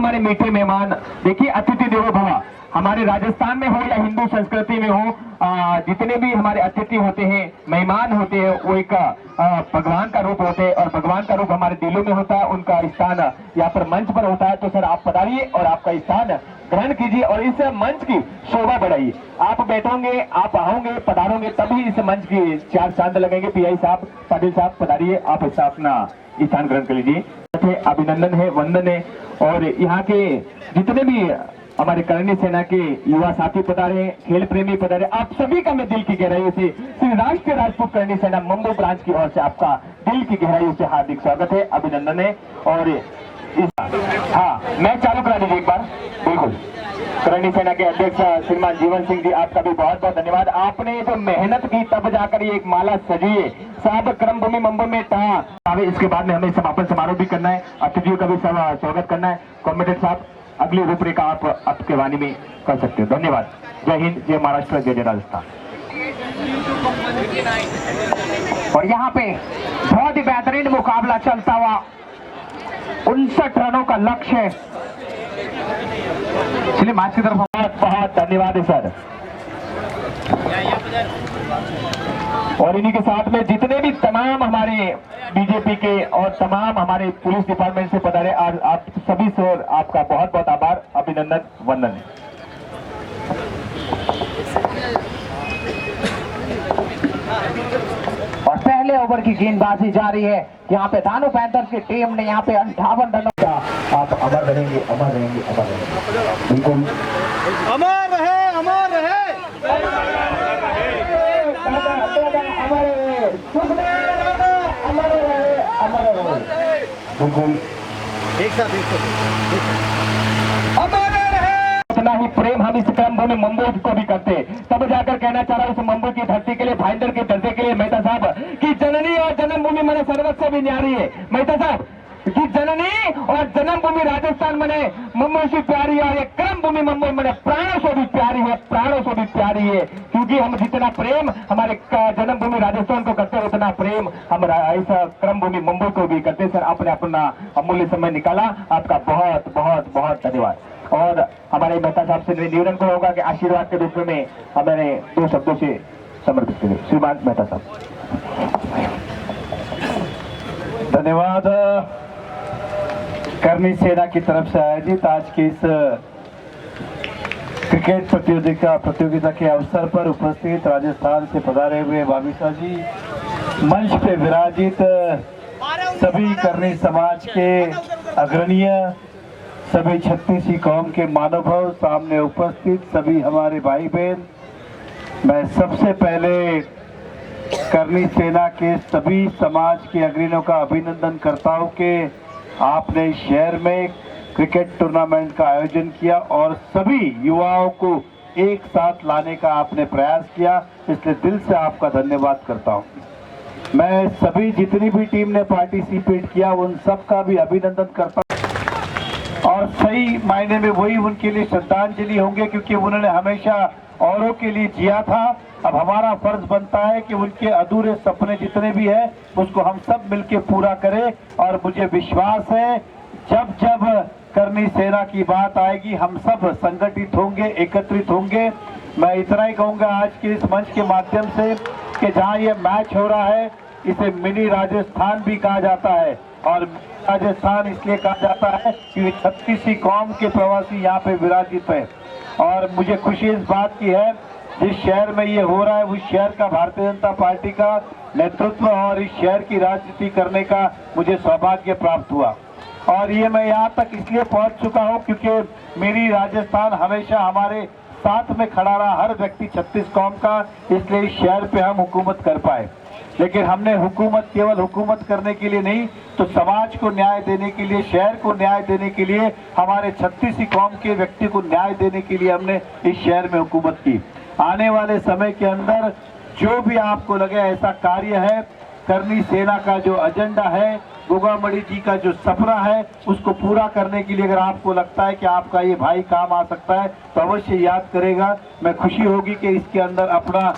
हमारे मीठे मेहमान। देखिए, अतिथि देवो भव, हमारे राजस्थान में हो या हिंदू संस्कृति में हो, जितने भी हमारे अतिथि होते हैं, मेहमान होते हैं, वो एक भगवान का रूप होते हैं और भगवान का रूप हमारे दिलों में होता है। उनका स्थान यहाँ पर मंच पर होता है। तो सर, आप पधारिए और आपका स्थान ग्रहण कीजिए और इस मंच की शोभा बढ़ाइए। आप बैठोगे, आप आओगे, पधारोगे, तभी इस मंच की चार चांद लगेंगे। पीआई साहब, पाटिल साहब, पधारिए, आप इसका अपना स्थान ग्रहण कर लीजिए। अभिनंदन है, वंदन है। और यहाँ के जितने भी हमारे करणी सेना के युवा साथी पधारे, खेल प्रेमी पधारे, आप सभी का मैं दिल की गहराइयों से श्री राष्ट्रीय राजपूत करणी सेना मुंबई ब्रांच की ओर से आपका दिल की गहराइयों से हार्दिक स्वागत है, अभिनंदन है। और हाँ, मैं चालू करा दीजिए एक बार। बिल्कुल, करणी सेना के अध्यक्ष श्रीमान जीवन सिंह जी, आपका भी बहुत बहुत धन्यवाद। आपने जो मेहनत की तब जाकर ये एक माला सजी है साहब। क्रम भूमि मुंबई में था। इसके बाद में हमें समापन समारोह भी करना है, अतिथियों का भी स्वागत करना है। कॉमेडेंट साहब, अगली रूपरेखा आप आपके वाणी में कर सकते हो। धन्यवाद। जय हिंद, जय महाराष्ट्र, जय जय राजस्थान। और यहाँ पे बहुत ही बेहतरीन मुकाबला चलता हुआ, 59 रनों का लक्ष्य है। चलिए मैच की तरफ। बहुत बहुत धन्यवाद है सर। और इन्हीं के साथ में जितने भी तमाम हमारे बीजेपी के और तमाम हमारे पुलिस डिपार्टमेंट से पधारे, आप सभी से आपका बहुत बहुत आभार, अभिनंदन, वंदन है। और पहले ओवर की गेंदबाजी जारी है। यहाँ पे दानो पैंथर्स की टीम ने यहाँ पे 58 रनों का। आप अमर रहेंगे, अमर रहेंगे, अमर रहेंगे, बिल्कुल अमर रहे, अमर रहे। बिल्कुल एक साथ इतना ही प्रेम हम इस क्रम भूमि मुंबई को भी करते। तब जाकर कहना चाह रहा हूँ, मुंबई की धरती के लिए, भाईंदर के दर्जे के लिए मेहता साहब की जननी और जन्मभूमि मैंने सर्वस्व भी न्यारी है। मेहता साहब की जननी और जन्मभूमि राजस्थान मैंने मुंबई से प्यारी है, और ये क्रम भूमि मुंबई मैंने प्राणों से भी प्यारी है, प्राणों से भी प्यारी है। क्योंकि हम जितना प्रेम हमारे जन्मभूमि राजस्थान को करते हैं, उतना प्रेम हम इस क्रम भूमि मुंबई को भी करते। सर, आपने अपना अमूल्य समय निकाला, आपका बहुत बहुत बहुत धन्यवाद। और हमारे मेहता साहब से निवेदन को होगा कि आशीर्वाद के रूप में हमारे 2 शब्दों से समर्पित करें। श्रीमान मेहता साहब। धन्यवाद। करणी सेना की तरफ से आयोजित आज की इस क्रिकेट प्रतियोगिता के अवसर पर उपस्थित राजस्थान से पधारे हुए भाविसा जी, मंच पे विराजित सभी करणी समाज के अग्रणीय, सभी 36 कौम के मानवभव, सामने उपस्थित सभी हमारे भाई बहन, मैं सबसे पहले करणी सेना के सभी समाज के अग्रणियों का अभिनंदन करता हूं कि आपने इस शहर में क्रिकेट टूर्नामेंट का आयोजन किया और सभी युवाओं को एक साथ लाने का आपने प्रयास किया, इसलिए दिल से आपका धन्यवाद करता हूं। मैं सभी जितनी भी टीम ने पार्टिसिपेट किया उन सब का भी अभिनंदन करता हूं और सही मायने में वही उनके लिए श्रद्धांजलि होंगे, क्योंकि उन्होंने हमेशा औरों के लिए जिया था। अब हमारा फर्ज बनता है कि उनके अधूरे सपने जितने भी हैं उसको हम सब मिलकर पूरा करें। और मुझे विश्वास है जब जब करणी सेना की बात आएगी हम सब संगठित होंगे, एकत्रित होंगे। मैं इतना ही कहूंगा आज के इस मंच के माध्यम से कि जहां ये मैच हो रहा है इसे मिनी राजस्थान भी कहा जाता है, और राजस्थान इसलिए कहा जाता है क्योंकि 36 कौम के प्रवासी यहाँ पे विराजित है। और मुझे खुशी इस बात की है जिस शहर में ये हो रहा है उस शहर का भारतीय जनता पार्टी का नेतृत्व और इस शहर की राजनीति करने का मुझे सौभाग्य प्राप्त हुआ। और ये मैं यहाँ तक इसलिए पहुँच चुका हूँ क्योंकि मेरी राजस्थान हमेशा हमारे साथ में खड़ा रहा, हर व्यक्ति 36 कौम का, इसलिए इस शहर पे हम हुकूमत कर पाए। लेकिन हमने हुकूमत केवल हुकूमत करने के लिए नहीं, तो समाज को न्याय देने के लिए, शहर को न्याय देने के लिए, हमारे 36 कौम के व्यक्ति को न्याय देने के लिए हमने इस शहर में हुकूमत की। आने वाले समय के अंदर जो भी आपको लगे ऐसा कार्य है, करणी सेना का जो एजेंडा है, गोगामणि जी का जो सपना है, उसको पूरा करने के लिए अगर आपको लगता है कि आपका ये भाई काम आ सकता है तो अवश्य याद करेगा। मैं खुशी होगी कि इसके अंदर अपना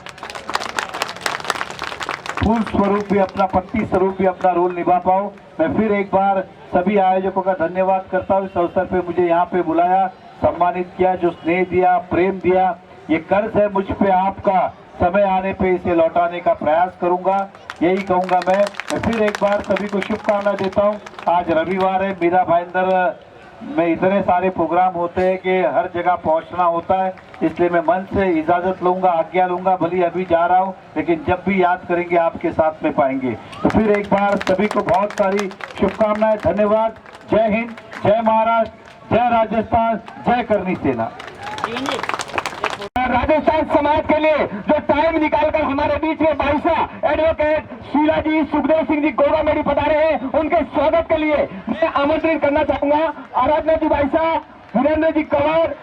फूल स्वरूप भी, अपना पत्ती स्वरूप भी अपना रोल निभा पाऊं। मैं फिर एक बार सभी आयोजकों का धन्यवाद करता हूँ। इस अवसर पे मुझे यहाँ पे बुलाया, सम्मानित किया, जो स्नेह दिया, प्रेम दिया, ये कर्ज है मुझ पे आपका। समय आने पे इसे लौटाने का प्रयास करूंगा, यही कहूंगा मैं फिर एक बार सभी को शुभकामनाएं देता हूं। आज रविवार है, मीरा भाईंदर में इतने सारे प्रोग्राम होते हैं कि हर जगह पहुंचना होता है, इसलिए मैं मन से इजाजत लूंगा, आज्ञा लूंगा। भले अभी जा रहा हूं, लेकिन जब भी याद करेंगे आपके साथ में पाएंगे। तो फिर एक बार सभी को बहुत सारी शुभकामनाएं, धन्यवाद। जय हिंद, जय महाराष्ट्र, जय राजस्थान, जय करनी सेना। राजस्थान समाज के लिए जो टाइम निकालकर हमारे बीच में बाईसा एडवोकेट शीला जी, सुखदेव सिंह जी गोवा मेरी पधारे हैं, उनके स्वागत के लिए मैं आमंत्रित करना चाहूंगा आराधना जी बाईसा, वीरेंद्र जी कंवर,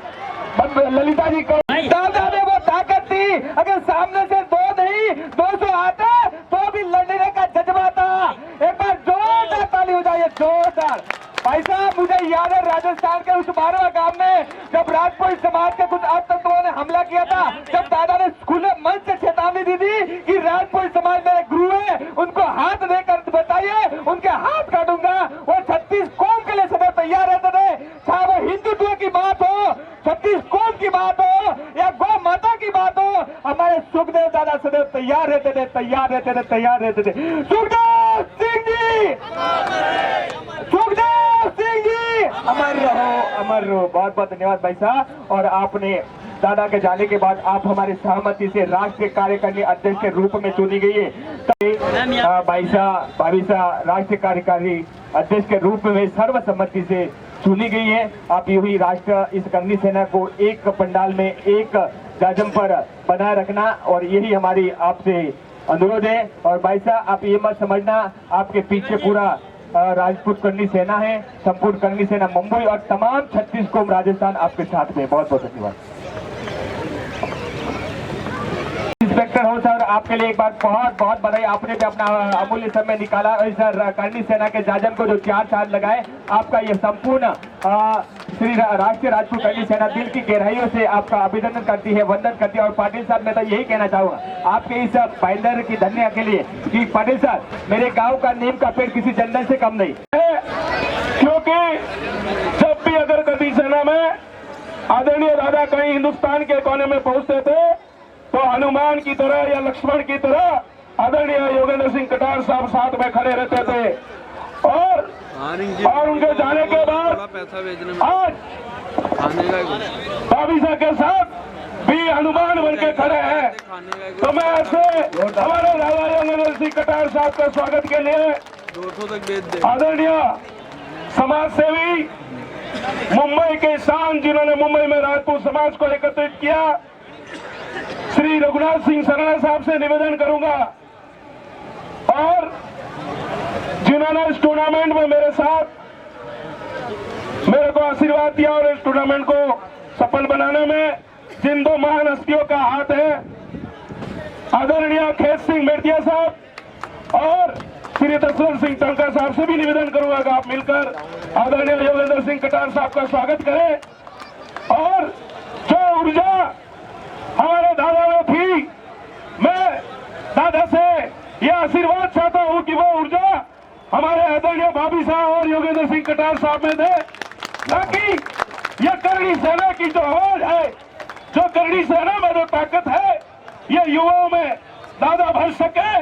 ललिता जी कंवर। दादा में वो ताकत थी, अगर सामने से 2 नहीं 200 आते तो भी लड़ने का जज्बा था। एक बार जोरदार ताली हो जाए, जोरदार। भाई साहब, मुझे याद है राजस्थान के उस 12वां गांव में जब राजपूत समाज के कुछ आतंकवादियों ने हमला किया था, जब दादा ने खुले मंच से चेतावनी दी थी कि राजपूत समाज मेरे गुरु है, उनको हाथ देकर बताइए, उनके हाथ काटूंगा। वो 36 कौम के लिए सदैव तैयार रहते थे, चाहे वो हिंदुत्व की बात हो, 36 कौम की बात हो या गौ माता की बात हो, हमारे सुखदेव दादा सदैव तैयार रहते थे, तैयार रहते थे, तैयार रहते थे। सुखदेव सिंह जी, सुखदेव सिंह जी, अमर रहो, अमर रहो। बहुत बहुत धन्यवाद भाई साहब। और आपने दादा के जाने के बाद आप हमारी सहमति से राष्ट्रीय कार्यकारिणी अध्यक्ष के रूप में चुनी गई है। भाई साहब, भाभी साहब राष्ट्रीय कार्यकारिणी अध्यक्ष के रूप में सर्वसम्मति से चुनी गई है। आप यूं ही राष्ट्र इस करनी सेना को एक पंडाल में एक जाजम पर बनाए रखना, और यही हमारी आपसे अनुरोध है। और भाई साहब, आप ये मत समझना आपके पीछे पूरा राजपूत करनी सेना है, संपूर्ण करनी सेना मुंबई और तमाम 36 कौम राजस्थान आपके साथ में। बहुत बहुत धन्यवाद। इंस्पेक्टर हो सर, आपके लिए एक बार बहुत बहुत बधाई। आपने भी अपना अमूल्य समय निकाला और सर करनी सेना के जाजम को जो 4 साल लगाए, आपका ये संपूर्ण श्री राष्ट्रीय राजपूत करनी सेना दिल की गहराइयों से आपका अभिनंदन करती है, वंदन करती है। और पाटिल साहब, मैं तो यही कहना चाहूंगा आपके इस भाईंदर की धन्य के लिए कि पाटिल साहब, मेरे गांव का नीम का पेड़ किसी जंगल से कम नहीं है, क्योंकि जब भी अगर करनी सेना में आदरणीय दादा कहीं हिंदुस्तान के कोने में पहुंचते थे तो हनुमान की तरह या लक्ष्मण की तरह आदरणीय योगेंद्र सिंह कटार साहब साथ में खड़े रहते थे। और उनके जाने के बाद आज बाबीसा के साथ भी हनुमान बन के खड़े हैं। तो मैं ऐसे हमारे दादा योगेंद्र सिंह कटार साहब का स्वागत के लिए आदरणीय समाज सेवी मुंबई के शान, जिन्होंने मुंबई में राजपूत समाज को एकत्रित किया, श्री रघुनाथ सिंह सराणा साहब से निवेदन करूंगा, और जिन्होंने इस टूर्नामेंट में मेरे साथ मेरे को आशीर्वाद दिया और इस टूर्नामेंट को सफल बनाने में जिन 2 महान हस्तियों का हाथ है, आदरणीय खेत सिंह मेड़िया साहब और श्री दशरथ सिंह टंका साहब से भी निवेदन करूंगा कि आप मिलकर आदरणीय योगेंद्र सिंह कटार साहब का स्वागत करें। और जो ऊर्जा हमारे दादा में थी, मैं दादा से यह आशीर्वाद चाहता हूं कि वो ऊर्जा हमारे आदरणीय भाभी साहब और योगेंद्र सिंह कटार साहब में थे, ताकि यह करनी सेना की जो आवाज है, जो करनी सेना में जो ताकत है, ये युवाओं में दादा भर सके,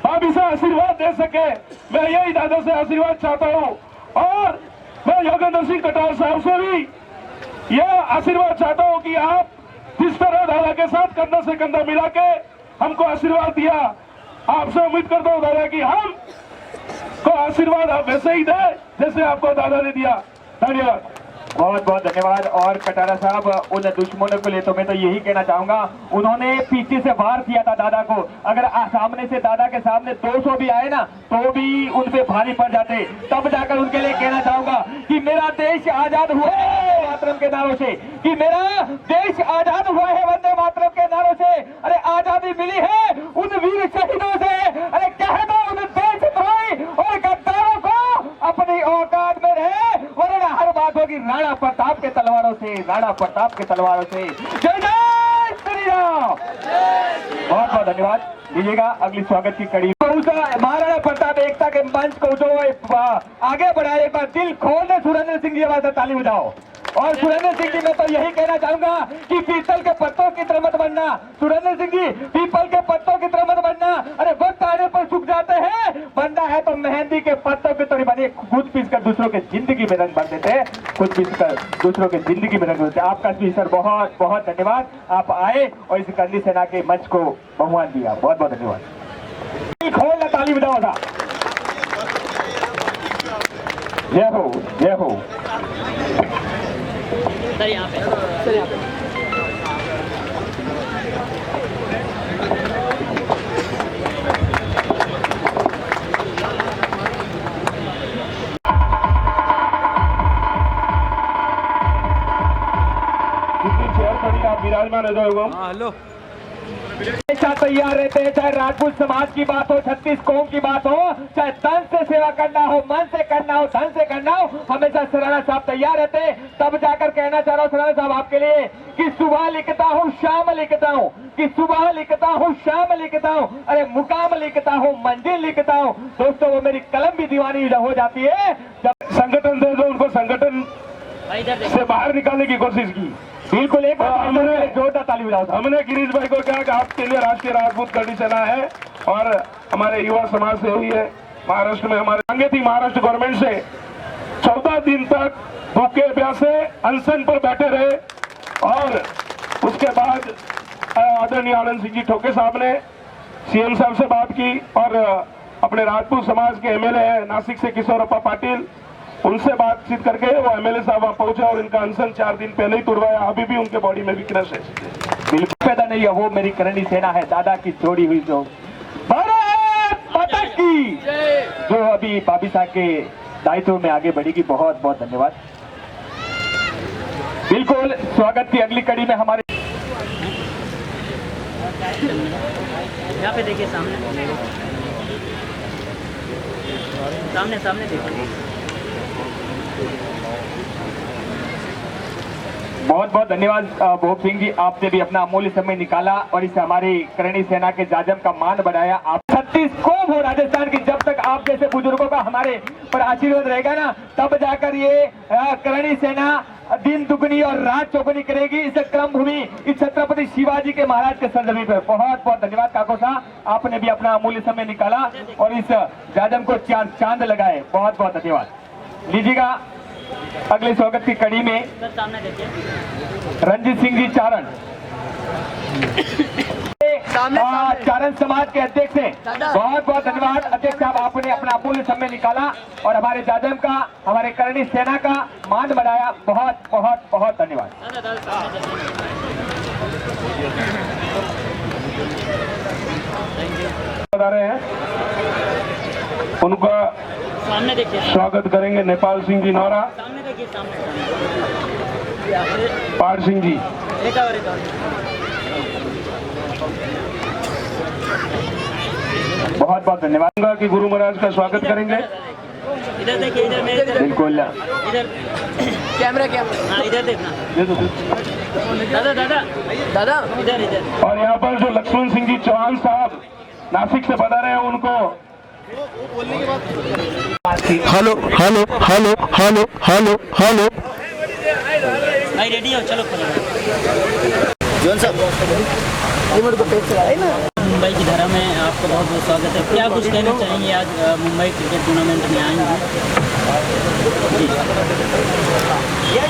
भाभी साहब आशीर्वाद दे सके। मैं यही दादा से आशीर्वाद चाहता हूं, और मैं योगेंद्र सिंह कटार साहब से भी यह आशीर्वाद चाहता हूं कि आप जिस तरह दादा के साथ कंधा से कंधा मिला के हमको आशीर्वाद दिया, आपसे उम्मीद करता हूं दादा कि हम को आशीर्वाद आप वैसे ही दे जैसे आपको दादा ने दिया। धन्यवाद, बहुत बहुत धन्यवाद। और कटारा साहब, उन दुश्मनों को लिए तो मैं तो यही कहना चाहूंगा, उन्होंने पीछे से वार किया था दादा को। अगर सामने से दादा के सामने 200 भी आए ना तो भी उन पे भारी पड़ जाते। तब जाकर उनके लिए कहना चाहूंगा कि मेरा देश आजाद हुआ है मातरम के नारों से, कि मेरा देश आजाद हुआ है वंदे मातरम के नारों से। अरे आजादी मिली है उन वीर शहीदों से। अरे कह दो उन देशद्रोही और गद्दारों को अपनी औकात में रहे, वरना हर बात होगी राणा प्रताप के तलवारों से, राणा प्रताप के तलवारों से। जय जय श्री राम। बहुत बहुत धन्यवाद। लीजिएगा अगली स्वागत की कड़ी। उस महाराणा प्रताप एकता के मंच को जो आगे बढ़ाए, एक बार दिल खोल दे सुरेंद्र सिंह जी आवाज से ताली बजाओ। और सुरेंद्र सिंह जी, मैं तो यही कहना चाहूंगा कि पीतल के पत्तों की तरह मत बनना। सुरेंद्र सिंह जी, पीपल के पत्तों की तरह मत बनना। अरे वक्त आने पर सूख जाते हैं, बनना है तो मेहंदी के पत्तों की तरह बनिए। खुद पीस कर दूसरों के जिंदगी में रंग भर देते हैं, खुद पीस कर दूसरों के जिंदगी में रंग भर देते हैं। आपका भी सर बहुत बहुत धन्यवाद, आप आए और इस करनी सेना के मंच को बहुमान दिया, बहुत बहुत धन्यवाद। खोल ताली बजाओ था। जय हो, जय हो। सर यहाँ पे, सर यहाँ पे। आप विराजमान है। हेलो। हमेशा तैयार रहते हैं, चाहे राजपूत समाज की बात हो, 36 कौम की बात हो, चाहे तन से सेवा करना हो, मन से करना हो, धन से करना हो, हमेशा सराना साहब तैयार रहते हैं। तब जाकर कहना चाह रहा हूँ सराना साहब आपके लिए कि सुबह लिखता हूँ शाम लिखता हूँ, कि सुबह लिखता हूँ शाम लिखता हूँ, अरे मुकाम लिखता हूँ मंजिल लिखता हूँ। दोस्तों वो मेरी कलम भी दीवानी हो जाती है जब संगठन दे दो उनको, संगठन से बाहर निकालने की कोशिश की। बिल्कुल एक जोरदार ताली बजाओ। हमने गिरीश भाई को कहा कि आपके लिए राष्ट्रीय राजपूत करनी सेना है और हमारे युवा समाज से हुई है। महाराष्ट्र में हमारे मांगे थी महाराष्ट्र गवर्नमेंट से, 14 दिन तक भूखे प्यासे अनशन पर बैठे रहे और उसके बाद आदरणीय आनंद सिंह जी ठोके साहब ने सीएम साहब से बात की और अपने राजपूत समाज के एमएलए है नासिक से किशोरप्पा पाटिल, उनसे बातचीत करके वो एमएलए साहब वहां पहुंचे और इनका अनशन 4 दिन पहले ही तुड़वाया। अभी भी उनके बॉडी में वीकनेस है, बिल्कुल पैदा नहीं है। वो मेरी करनी सेना है, दादा की जोड़ी हुई जो भारत माता की, जो अभी बाबी साहब के दायित्व में आगे बढ़ेगी। बहुत बहुत धन्यवाद। बिल्कुल स्वागत की अगली कड़ी में हमारे यहाँ पे देखिए, सामने सामने सामने देखिए। बहुत बहुत धन्यवाद भोप सिंह जी, आपने भी अपना अमूल्य समय निकाला और इस हमारी करणी सेना के जाजम का मान बढ़ाया। आप 36 कौम हो राजस्थान की, जब तक आप जैसे बुजुर्गों का हमारे पर आशीर्वाद रहेगा ना, तब जाकर ये करणी सेना दिन दुगनी और रात चौगुनी करेगी। इस क्रम भूमि इस छत्रपति शिवाजी के महाराज के सरजमी पर। बहुत बहुत धन्यवाद काको साहब, आपने भी अपना अमूल्य समय निकाला और इस जाजम को चांद लगाए। बहुत बहुत धन्यवाद। लीजिएगा अगले स्वागत की कड़ी में सामने देखिए, रंजीत सिंह जी चारण, चारण समाज के अध्यक्ष हैं। बहुत बहुत धन्यवाद अध्यक्ष साहब, आपने अपना अमूल्य समय निकाला और हमारे जाजम का, हमारे करणी सेना का मान बढ़ाया। बहुत बहुत बहुत धन्यवाद। बता रहे हैं उनका सामने देखिए, स्वागत करेंगे नेपाल सिंह जी नौरा, सामने देखिए, सामने पार सिंह जी। एक और बहुत बहुत धन्यवाद कि गुरु महाराज का स्वागत करेंगे। इधर देखिए, इधर मेरे तरफ, बिल्कुल इधर कैमरा हाँ इधर देखना। दादा दादा दादा इधर इधर। और यहाँ पर जो लक्ष्मण सिंह जी चौहान साहब नासिक से बता रहे हैं उनको hello hello hello hello hello hello. भाई रेडी हो, चलो मुंबई की धरा में आपका बहुत बहुत स्वागत है। क्या कुछ कहना चाहेंगे, आज मुंबई क्रिकेट टूर्नामेंट में आए हैं?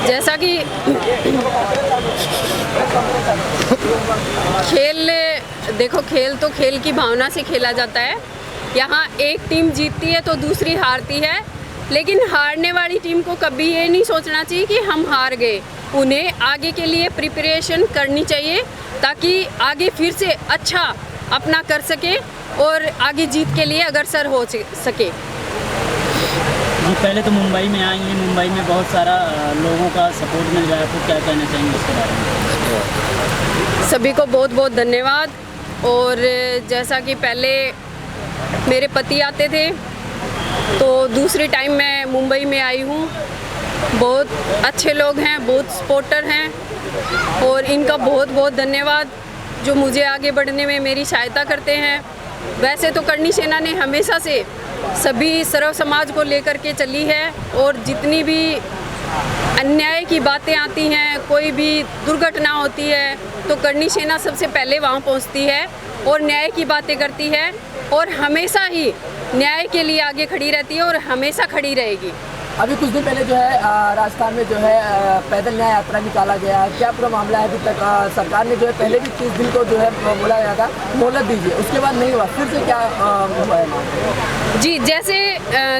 जैसा कि खेल, देखो खेल तो खेल की भावना से खेला जाता है। यहाँ एक टीम जीतती है तो दूसरी हारती है, लेकिन हारने वाली टीम को कभी ये नहीं सोचना चाहिए कि हम हार गए। उन्हें आगे के लिए प्रिपरेशन करनी चाहिए ताकि आगे फिर से अच्छा अपना कर सके और आगे जीत के लिए अग्रसर हो सके। जी पहले तो मुंबई में आएंगे, मुंबई में बहुत सारा लोगों का सपोर्ट मिल रहा है, आपको क्या कहना चाहेंगे इसके बारे में? सभी को बहुत बहुत धन्यवाद। और जैसा कि पहले मेरे पति आते थे तो दूसरी टाइम मैं मुंबई में आई हूँ। बहुत अच्छे लोग हैं, बहुत सपोर्टर हैं और इनका बहुत बहुत धन्यवाद जो मुझे आगे बढ़ने में मेरी सहायता करते हैं। वैसे तो करनी सेना ने हमेशा से सभी सर्व समाज को लेकर के चली है, और जितनी भी अन्याय की बातें आती हैं, कोई भी दुर्घटना होती है तो करनी सेना सबसे पहले वहाँ पहुँचती है और न्याय की बातें करती है, और हमेशा ही न्याय के लिए आगे खड़ी रहती है और हमेशा खड़ी रहेगी। अभी कुछ दिन पहले जो है राजस्थान में जो है पैदल न्याय यात्रा निकाला गया है, क्या पूरा मामला है? अभी तक सरकार ने जो है पहले भी 30 दिन को जो है बोला गया था मोहलत दीजिए, उसके बाद नहीं हुआ, फिर से क्या हुआ है? जी, जैसे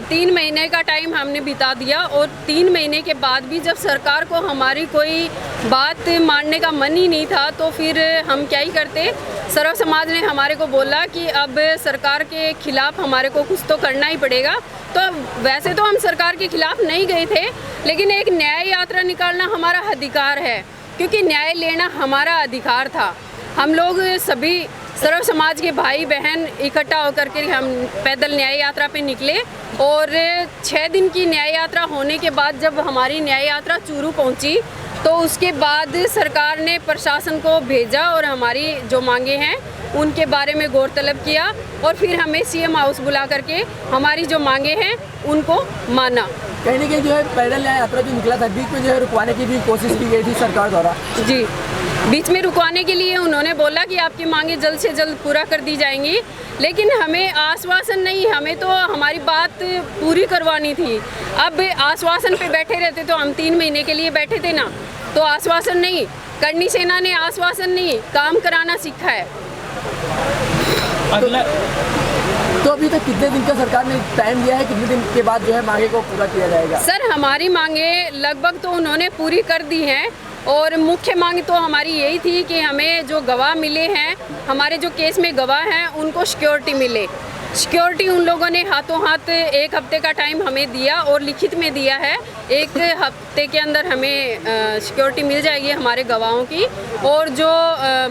3 महीने का टाइम हमने बिता दिया, और 3 महीने के बाद भी जब सरकार को हमारी कोई बात मानने का मन ही नहीं था, तो फिर हम क्या ही करते। सर्व समाज ने हमारे को बोला कि अब सरकार के खिलाफ हमारे को कुछ तो करना ही पड़ेगा। तो वैसे तो हम सरकार के खिलाफ नहीं गए थे, लेकिन एक न्याय यात्रा निकालना हमारा अधिकार है, क्योंकि न्याय लेना हमारा अधिकार था। हम लोग सभी सर्व समाज के भाई बहन इकट्ठा होकर के हम पैदल न्याय यात्रा पे निकले, और 6 दिन की न्याय यात्रा होने के बाद जब हमारी न्याय यात्रा चूरू पहुंची, तो उसके बाद सरकार ने प्रशासन को भेजा और हमारी जो मांगे हैं उनके बारे में गौर तलब किया, और फिर हमें सीएम हाउस बुला करके हमारी जो मांगे हैं उनको माना। कहीं ना कहीं जो है पैदल न्याय यात्रा जो निकला था, बीच में जो है रुकवाने की भी कोशिश की गई थी सरकार द्वारा। जी, बीच में रुकवाने के लिए उन्होंने बोला कि आपकी मांगे जल्द से जल्द पूरा कर दी जाएंगी, लेकिन हमें आश्वासन नहीं, हमें तो हमारी बात पूरी करवानी थी। अब आश्वासन पे बैठे रहते तो हम 3 महीने के लिए बैठे थे ना, तो आश्वासन नहीं, करनी सेना ने आश्वासन नहीं, काम कराना सीखा है। अगला तो अभी तक कितने दिन का सरकार ने टाइम दिया है, कितने दिन के बाद जो है मांगे को पूरा किया जाएगा? सर, हमारी मांगे लगभग तो उन्होंने पूरी कर दी हैं, और मुख्य मांग तो हमारी यही थी कि हमें जो गवाह मिले हैं, हमारे जो केस में गवाह हैं, उनको सिक्योरिटी मिले। सिक्योरिटी उन लोगों ने हाथों हाथ 1 हफ्ते का टाइम हमें दिया और लिखित में दिया है। 1 हफ्ते के अंदर हमें सिक्योरिटी मिल जाएगी हमारे गवाहों की। और जो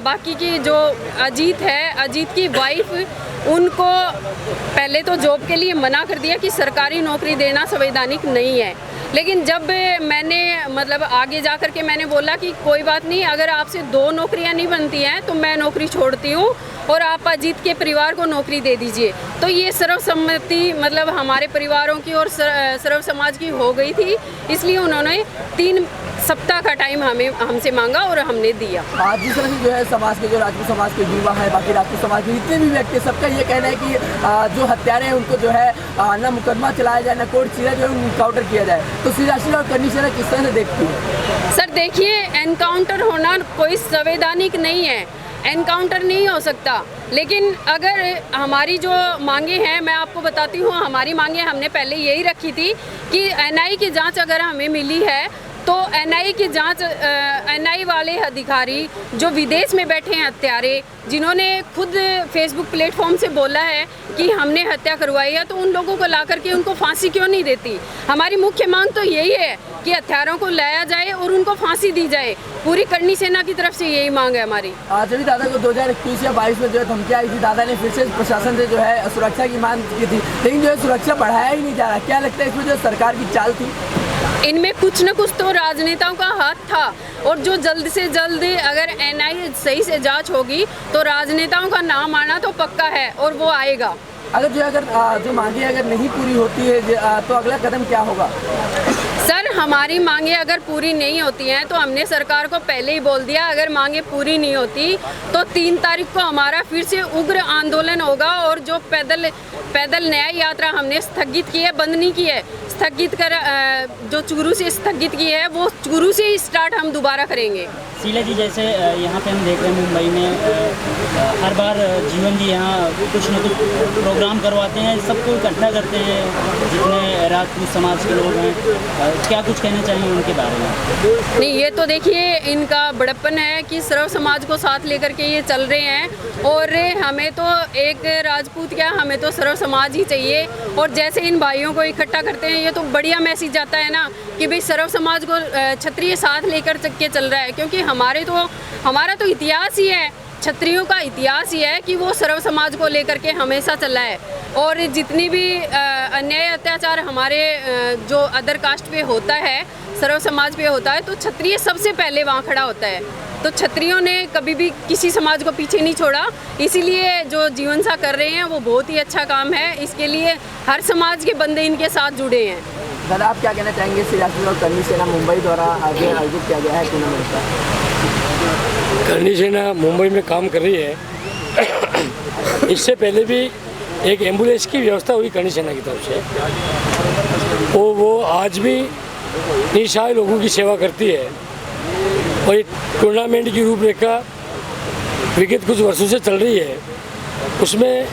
बाकी की जो अजीत है, अजीत की वाइफ, उनको पहले तो जॉब के लिए मना कर दिया कि सरकारी नौकरी देना संवैधानिक नहीं है, लेकिन जब मैंने मतलब आगे जा कर के मैंने बोला कि कोई बात नहीं, अगर आपसे 2 नौकरियां नहीं बनती हैं तो मैं नौकरी छोड़ती हूँ और आप अजीत के परिवार को नौकरी दे दीजिए, तो ये सर्वसम्मति मतलब हमारे परिवारों की और सर्व समाज की हो गई थी। इसलिए उन्होंने 3 सप्ताह का टाइम हमसे मांगा और हमने दिया। आज जिस तरह से जो है समाज के, जो राजपूत समाज के युवा है, बाकी राजपूत समाज के जितने भी व्यक्ति, सबका ये कहना है कि जो हत्यारे हैं उनको जो है ना मुकदमा चलाया जाए, ना कोर्ट सीधा जो है इनकाउंटर किया जाए। तो सियासी और करनी सेना किस तरह से देखती है? सर देखिए, एनकाउंटर होना कोई संवैधानिक नहीं है, एनकाउंटर नहीं हो सकता, लेकिन अगर हमारी जो मांगे हैं, मैं आपको बताती हूँ, हमारी मांगे हमने पहले यही रखी थी कि एनआई की जांच अगर हमें मिली है तो एनआई की जांच, एनआई वाले अधिकारी जो विदेश में बैठे हैं हत्यारे, जिन्होंने खुद फेसबुक प्लेटफॉर्म से बोला है कि हमने हत्या करवाई है, तो उन लोगों को ला करके उनको फांसी क्यों नहीं देती? हमारी मुख्य मांग तो यही है कि हत्यारों को लाया जाए और उनको फांसी दी जाए। पूरी करनी सेना की तरफ से यही मांग है हमारी। जब दादा को 2021 या 22 में जो है धमकी आई थी, दादा ने फिर से प्रशासन से जो है सुरक्षा की मांग की थी, लेकिन जो है सुरक्षा बढ़ाया ही नहीं जा रहा। क्या लगता है इसमें जो सरकार की चाल थी? इनमें कुछ न कुछ तो राजनेताओं का हाथ था, और जो जल्द से जल्द अगर एनआई सही से जांच होगी तो राजनेताओं का नाम आना तो पक्का है और वो आएगा। अगर जो मांगे अगर नहीं पूरी होती है तो अगला कदम क्या होगा? सर, हमारी मांगे अगर पूरी नहीं होती हैं तो हमने सरकार को पहले ही बोल दिया, अगर मांगे पूरी नहीं होती तो 3 तारीख को हमारा फिर से उग्र आंदोलन होगा। और जो पैदल न्याय यात्रा हमने स्थगित की है, बंद नहीं की है, स्थगित कर जो चूरू से स्थगित की है, वो चूरू से ही स्टार्ट हम दोबारा करेंगे। शीला जी, जैसे यहाँ पे हम देख रहे हैं मुंबई में हर बार जीवन जी यहाँ कुछ न कुछ प्रोग्राम करवाते हैं, सबको इकट्ठा करते हैं, जितने राजपूत समाज के लोग हैं, क्या कुछ कहना चाहिए उनके बारे में? नहीं, ये तो देखिए इनका बड़प्पन है कि सर्व समाज को साथ लेकर के ये चल रहे हैं, और हमें तो एक राजपूत क्या, हमें तो सर्व समाज ही चाहिए। और जैसे इन भाइयों को इकट्ठा करते हैं, ये तो बढ़िया मैसेज आता है ना कि भाई सर्व समाज को क्षत्रिय साथ लेकर के चल रहा है, क्योंकि हमारा तो इतिहास ही है, क्षत्रियों का इतिहास ही है कि वो सर्व समाज को लेकर के हमेशा चला है। और जितनी भी अन्याय अत्याचार हमारे जो अदर कास्ट पे होता है, सर्व समाज पे होता है, तो क्षत्रिय सबसे पहले वहाँ खड़ा होता है। तो क्षत्रियों ने कभी भी किसी समाज को पीछे नहीं छोड़ा, इसीलिए जो जीवन सा कर रहे हैं वो बहुत ही अच्छा काम है। इसके लिए हर समाज के बंदे इनके साथ जुड़े हैं। दादा, आप क्या कहना चाहेंगे? श्रीराष्ट्रीय और कर्णी सेना मुंबई द्वारा आगे आयोजित किया गया है टूर्नामेंट का। कर्णी सेना मुंबई में काम कर रही है। इससे पहले भी एक एम्बुलेंस की व्यवस्था हुई कर्णी सेना की तरफ से, वो आज भी निसहाय लोगों की सेवा करती है। और टूर्नामेंट की रूपरेखा विगत कुछ वर्षों से चल रही है। उसमें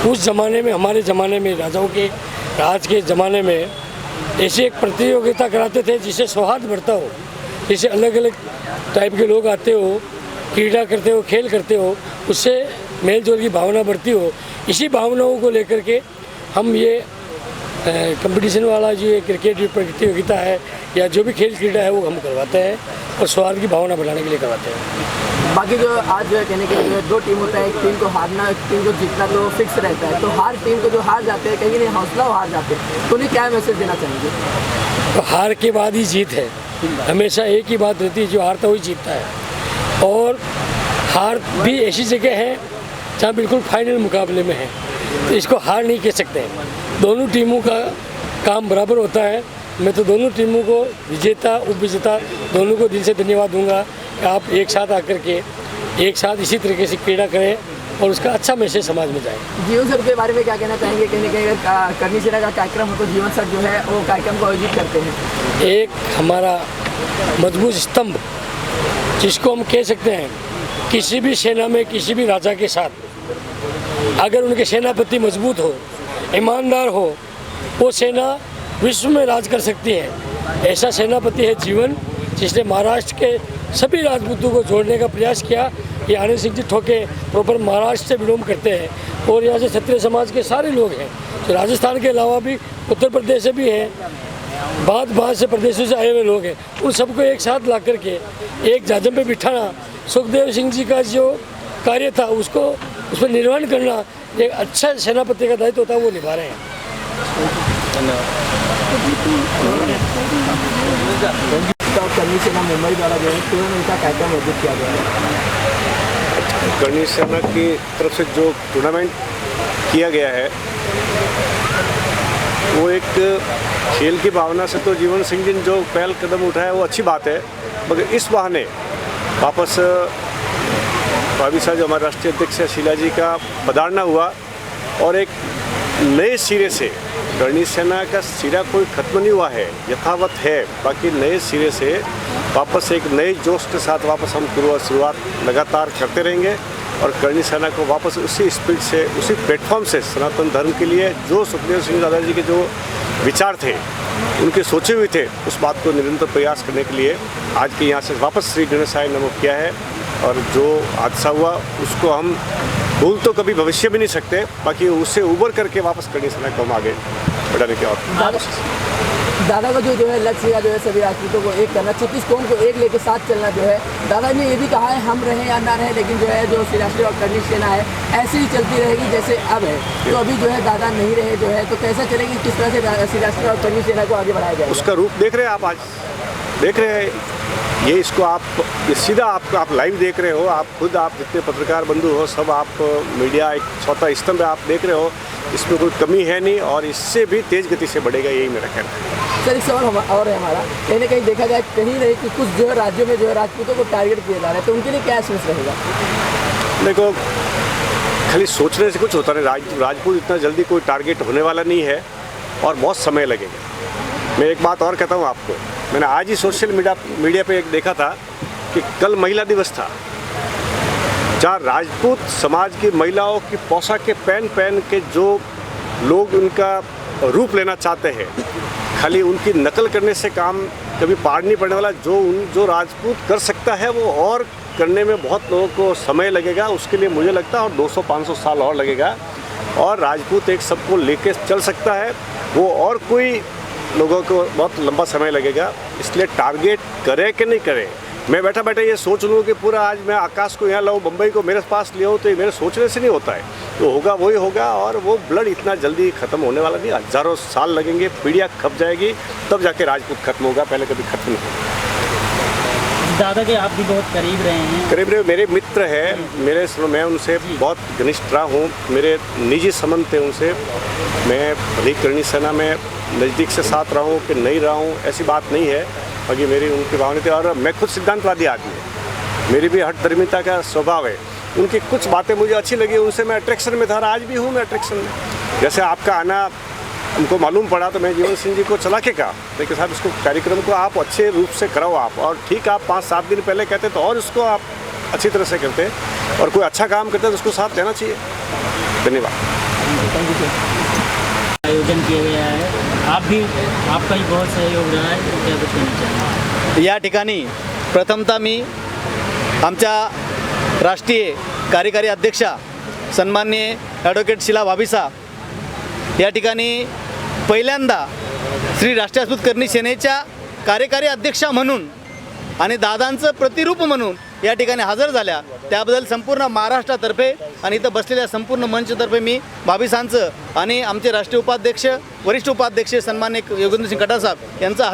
उस ज़माने में, हमारे ज़माने में, राजाओं के राज के ज़माने में ऐसी एक प्रतियोगिता कराते थे जिससे सौहार्द बढ़ता हो, जिससे अलग अलग टाइप के लोग आते हो, क्रीड़ा करते हो, खेल करते हो, उससे मेल जोल की भावना बढ़ती हो। इसी भावनाओं को लेकर के हम ये कंपटीशन वाला जो ये क्रिकेट प्रतियोगिता है या जो भी खेल क्रीड़ा है वो हम करवाते हैं और सौहार्द की भावना बढ़ाने के लिए करवाते हैं। बाकी जो आज जो है कहने के लिए दो टीम होता है, एक टीम को हारना, एक टीम को जीतना तो फिक्स रहता है। तो हार टीम को जो हार जाते हैं, कहीं नहीं हौसला वो हार जाते हैं, तो उन्हें क्या मैसेज देना चाहेंगे? तो हार के बाद ही जीत है। हमेशा एक ही बात होती है, जो हारता वही जीतता है। और हार भी ऐसी जगह है जहाँ बिल्कुल फाइनल मुकाबले में है, तो इसको हार नहीं कह सकते। दोनों टीमों का काम बराबर होता है। मैं तो दोनों टीमों को, विजेता उप विजेता दोनों को दिल से धन्यवाद दूंगा कि आप एक साथ आकर के एक साथ इसी तरीके से क्रीड़ा करें और उसका अच्छा मैसेज समाज में जाए। जीवन सर के बारे में क्या कहना चाहेंगे? कहीं ना कहीं कर्णी सेना का कार्यक्रम हो तो जीवन सर जो है वो कार्यक्रम को आयोजित करते हैं। एक हमारा मजबूत स्तंभ, जिसको हम कह सकते हैं किसी भी सेना में, किसी भी राजा के साथ अगर उनके सेनापति मजबूत हो, ईमानदार हो, वो सेना विश्व में राज कर सकती है। ऐसा सेनापति है जीवन, जिसने महाराष्ट्र के सभी राजपूतों को जोड़ने का प्रयास किया। ये आनंद सिंह जी ठोके प्रॉपर महाराष्ट्र से बिलोंग करते हैं और यहाँ से क्षत्रिय समाज के सारे लोग हैं। तो राजस्थान के अलावा भी उत्तर प्रदेश से भी हैं, बाहर से प्रदेशों से आए हुए लोग हैं। उन सबको एक साथ ला करके एक जाजम पे बिठाना, सुखदेव सिंह जी का जो कार्य था उसको उस पर निर्वहन करना, एक अच्छा सेनापति का दायित्व होता है, वो निभा रहे हैं। कर्णी सेना मुंबई द्वारा जो है टूर्नामेंट का कार्यक्रम आयोजित किया गया है। कर्णी सेना की तरफ से जो टूर्नामेंट किया गया है वो एक खेल की भावना से, तो जीवन सिंह जी ने जो पहल कदम उठाया वो अच्छी बात है, मगर इस बहाने वापस भाभी साहब जो हमारे राष्ट्रीय अध्यक्ष है शीला जी का पधारना हुआ और एक नए सिरे से, कर्णी सेना का सिरा कोई खत्म नहीं हुआ है, यथावत है। बाकी नए सिरे से वापस एक नए जोश के साथ वापस हम शुरुआत लगातार करते रहेंगे और कर्णी सेना को वापस उसी स्पीड से, उसी प्लेटफॉर्म से सनातन धर्म के लिए जो सुखदेव सिंह दादाजी के जो विचार थे, उनके सोचे हुए थे, उस बात को निरंतर प्रयास करने के लिए आज के यहाँ से वापस श्री गणेशाय नमः किया है। और जो हादसा हुआ उसको हम भूल तो कभी भविष्य भी नहीं सकते, बाकी उससे उबर करके वापस कर्णी सेना को हम आगे बढ़ाने की और दादा का जो है लक्ष्य का जो है सभी राजपूतों को एक करना, 36 कौम को एक लेके साथ चलना जो है। दादा ने ये भी कहा है हम रहें या ना रहें, लेकिन जो है जो श्रीराष्ट्रीय और कर्णी सेना है ऐसे ही चलती रहेगी जैसे अब है। तो अभी जो है दादा नहीं रहे जो है, तो कैसा चलेगी, किस तरह से श्रीराष्ट्रीय और कर्णी सेना को आगे बढ़ाया जाए? उसका रूप देख रहे हैं आप, आज देख रहे हैं ये, इसको आप सीधा आप लाइव देख रहे हो, आप खुद, आप जितने पत्रकार बंधु हो सब, आप मीडिया एक चौथा स्तंभ आप देख रहे हो, इसमें कोई कमी है नहीं और इससे भी तेज गति से बढ़ेगा, यही मेरा कहना है। सर एक सवाल और है हमारा, कहीं ना कहीं देखा जाए कहीं नहीं कि कुछ जो है राज्यों में जो है राजपूतों को टारगेट किया जा रहा है, तो उनके लिए क्या एसएमएस रहेगा? देखो, खाली सोचने से कुछ होता नहीं, राजपूत इतना जल्दी कोई टारगेट होने वाला नहीं है और बहुत समय लगेगा। मैं एक बात और कहता हूँ आपको, मैंने आज ही सोशल मीडिया पे एक देखा था कि कल महिला दिवस था, जहाँ राजपूत समाज की महिलाओं की पोशाकें पहन के जो लोग उनका रूप लेना चाहते हैं, खाली उनकी नकल करने से काम कभी पार नहीं पड़ने वाला। जो राजपूत कर सकता है वो और करने में बहुत लोगों को समय लगेगा, उसके लिए मुझे लगता है और 200-500 साल और लगेगा। और राजपूत एक सबको लेके चल सकता है, वो और कोई लोगों को बहुत लंबा समय लगेगा। इसलिए टारगेट करे कि नहीं करे, मैं बैठा बैठा ये सोच लूँ कि पूरा आज मैं आकाश को यहाँ लाऊँ, मुंबई को मेरे पास ले आऊँ, तो ये मेरे सोचने से नहीं होता है। तो होगा वही होगा, और वो ब्लड इतना जल्दी ख़त्म होने वाला नहीं, हज़ारों साल लगेंगे, पीढ़ियाँ खप जाएगी, तब जाके राजपूत खत्म होगा, पहले कभी खत्म नहीं होगा। दादा के आप भी बहुत करीब रहे हैं। करीब मेरे मित्र है, मैं उनसे बहुत घनिष्ठ रहा हूँ, मेरे निजी संबंध थे उनसे। मैं भली करणी सेना में नज़दीक से साथ रहा हूँ कि नहीं रहा हूँ, ऐसी बात नहीं है। बाकी मेरी उनकी भावना थी, और मैं खुद सिद्धांतवादी आदमी हूँ, मेरी भी हठधर्मिता का स्वभाव है। उनकी कुछ बातें मुझे अच्छी लगी, उनसे मैं अट्रैक्शन में था, और आज भी हूँ मैं अट्रैक्शन में। जैसे आपका आना उनको मालूम पड़ा तो मैं जीवन सिंह जी को चला के कहा, लेकिन साहब इसको कार्यक्रम को आप अच्छे रूप से कराओ आप, और ठीक आप 5-7 दिन पहले कहते तो और इसको आप अच्छी तरह से करते, और कोई अच्छा काम करते तो उसको साथ देना चाहिए। धन्यवाद। आयोजन किया गया है, आपका ही बहुत सहयोग रहा है, तो क्या कुछ कहना चाहेंगे? या ठिकाणी प्रथमतः मी आमच्या राष्ट्रीय कार्यकारी अध्यक्षा सन्माननीय ॲडव्होकेट शीला भाभीसा या ठिकाणी पहिल्यांदा श्री राष्ट्रीय राजपूत करणी सेनेच्या कार्यकारी अध्यक्षा म्हणून आणि दादांचं प्रतिरूप म्हणून या ठिकाणी हजर झाल्या, त्याबद्दल संपूर्ण महाराष्ट्रातर्फे आणि इथं बसलेल्या संपूर्ण मंचतर्फे मी भाभीसांचं आणि आमचे राष्ट्रीय उपाध्यक्ष वरिष्ठ उपाध्यक्ष सन्माननीय योगेंद्र सिंग कटार साहेब यांचा